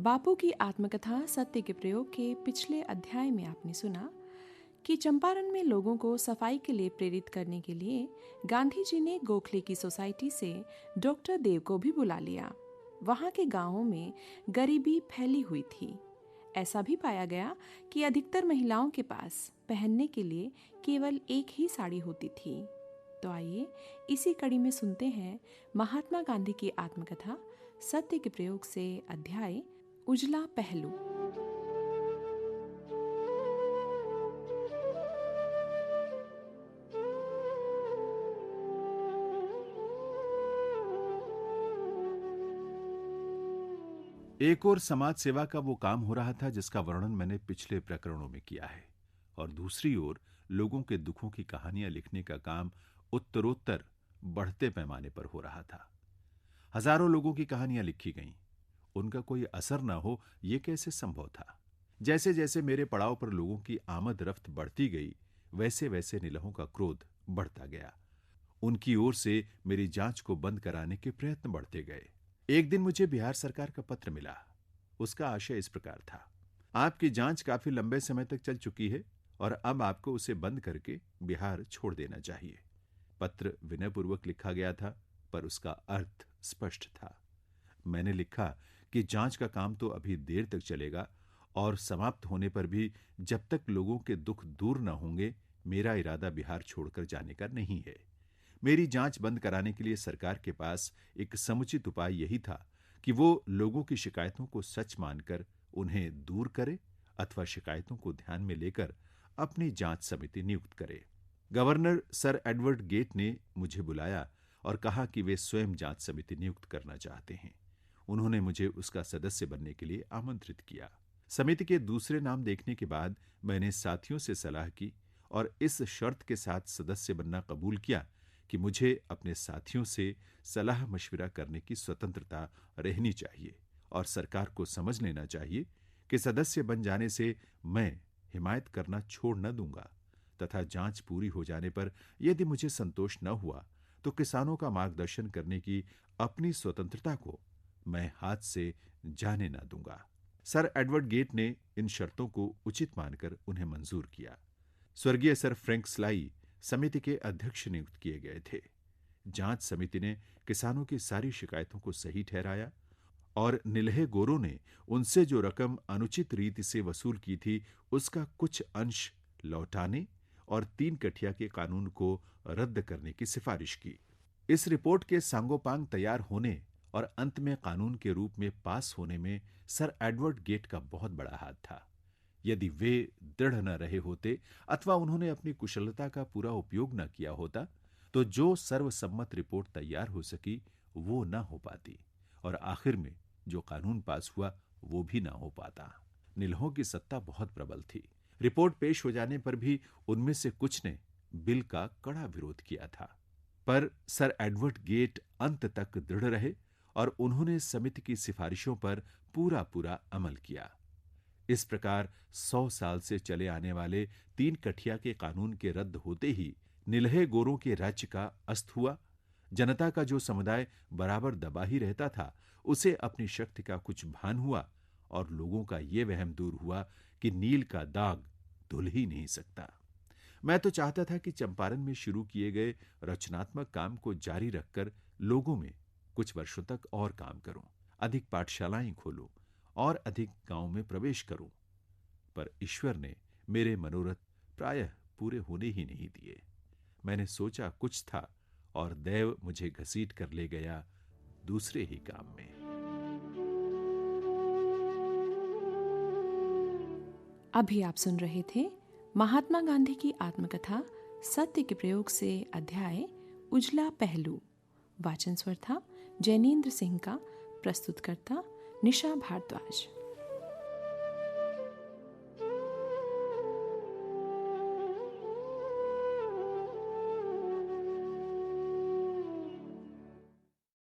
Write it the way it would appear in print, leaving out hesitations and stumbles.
बापू की आत्मकथा सत्य के प्रयोग के पिछले अध्याय में आपने सुना कि चंपारण में लोगों को सफाई के लिए प्रेरित करने के लिए गांधी जी ने गोखले की सोसाइटी से डॉक्टर देव को भी बुला लिया। वहां के गांवों में गरीबी फैली हुई थी। ऐसा भी पाया गया कि अधिकतर महिलाओं के पास पहनने के लिए केवल एक ही साड़ी होती थी। तो आइए इसी कड़ी में सुनते हैं महात्मा गांधी की आत्मकथा सत्य के प्रयोग से अध्याय उजला पहलू। एक और समाज सेवा का वो काम हो रहा था जिसका वर्णन मैंने पिछले प्रकरणों में किया है, और दूसरी ओर लोगों के दुखों की कहानियां लिखने का काम उत्तरोत्तर बढ़ते पैमाने पर हो रहा था। हजारों लोगों की कहानियां लिखी गईं। उनका कोई असर ना हो यह कैसे संभव था? जैसे जैसे मेरे पड़ाव पर लोगों की आमद रफ्त बढ़ती गई, वैसे वैसे निलहों का क्रोध बढ़ता गया। उनकी ओर से मेरी जांच को बंद कराने के प्रयत्न बढ़ते गए। एक दिन मुझे बिहार सरकार का पत्र मिला। उसका आशय इस प्रकार था: आपकी जांच काफी लंबे समय तक चल चुकी है और अब आपको उसे बंद करके बिहार छोड़ देना चाहिए। पत्र विनयपूर्वक लिखा गया था, पर उसका अर्थ स्पष्ट था। मैंने लिखा कि जांच का काम तो अभी देर तक चलेगा और समाप्त होने पर भी जब तक लोगों के दुख दूर न होंगे, मेरा इरादा बिहार छोड़कर जाने का नहीं है। मेरी जांच बंद कराने के लिए सरकार के पास एक समुचित उपाय यही था कि वो लोगों की शिकायतों को सच मानकर उन्हें दूर करे अथवा शिकायतों को ध्यान में लेकर अपनी जांच समिति नियुक्त करे। गवर्नर सर एडवर्ड गेट ने मुझे बुलाया और कहा कि वे स्वयं जांच समिति नियुक्त करना चाहते हैं। उन्होंने मुझे उसका सदस्य बनने के लिए आमंत्रित किया। समिति के दूसरे नाम देखने के बाद मैंने साथियों से सलाह की और इस शर्त के साथ सदस्य बनना कबूल किया कि मुझे अपने साथियों से सलाह मशविरा करने की स्वतंत्रता रहनी चाहिए और सरकार को समझ लेना चाहिए कि सदस्य बन जाने से मैं हिमायत करना छोड़ न दूंगा, तथा जांच पूरी हो जाने पर यदि मुझे संतोष न हुआ तो किसानों का मार्गदर्शन करने की अपनी स्वतंत्रता को मैं हाथ से जाने न दूंगा। सर एडवर्ड गेट ने इन शर्तों को उचित मानकर उन्हें मंजूर किया। स्वर्गीय सर फ्रैंक स्लाई समिति के अध्यक्ष नियुक्त किए गए थे। जांच समिति ने किसानों की सारी शिकायतों को सही ठहराया और निलहे गोरों ने उनसे जो रकम अनुचित रीति से वसूल की थी, उसका कुछ अंश लौटाने और 3 कठिया के कानून को रद्द करने की सिफारिश की। इस रिपोर्ट के सांगोपांग तैयार होने और अंत में कानून के रूप में पास होने में सर एडवर्ड गेट का बहुत बड़ा हाथ था। यदि वे दृढ़ न रहे होते अथवा उन्होंने अपनी कुशलता का पूरा उपयोग न किया होता, तो जो सर्वसम्मत रिपोर्ट तैयार हो सकी वो न हो पाती और आखिर में जो कानून पास हुआ वो भी न हो पाता। निलहों की सत्ता बहुत प्रबल थी। रिपोर्ट पेश हो जाने पर भी उनमें से कुछ ने बिल का कड़ा विरोध किया था, पर सर एडवर्ड गेट अंत तक दृढ़ रहे और उन्होंने समिति की सिफारिशों पर पूरा पूरा अमल किया। इस प्रकार 100 साल से चले आने वाले 3 कठिया के कानून के रद्द होते ही निलहे गोरों के राज्य का अस्त हुआ। जनता का जो समुदाय बराबर दबा ही रहता था, उसे अपनी शक्ति का कुछ भान हुआ और लोगों का ये वहम दूर हुआ कि नील का दाग धुल ही नहीं सकता। मैं तो चाहता था कि चंपारण में शुरू किए गए रचनात्मक काम को जारी रखकर लोगों में कुछ वर्षों तक और काम करूं, अधिक पाठशालाएं खोलूं और अधिक गांव में प्रवेश करूं, पर ईश्वर ने मेरे मनोरथ प्रायः पूरे होने ही नहीं दिए। मैंने सोचा कुछ था और दैव मुझे घसीट कर ले गया दूसरे ही काम में। अभी आप सुन रहे थे महात्मा गांधी की आत्मकथा सत्य के प्रयोग से अध्याय उजला पहलू। वाचन स्वर था जैनेन्द्र सिंह का। प्रस्तुतकर्ता निशा भारद्वाज।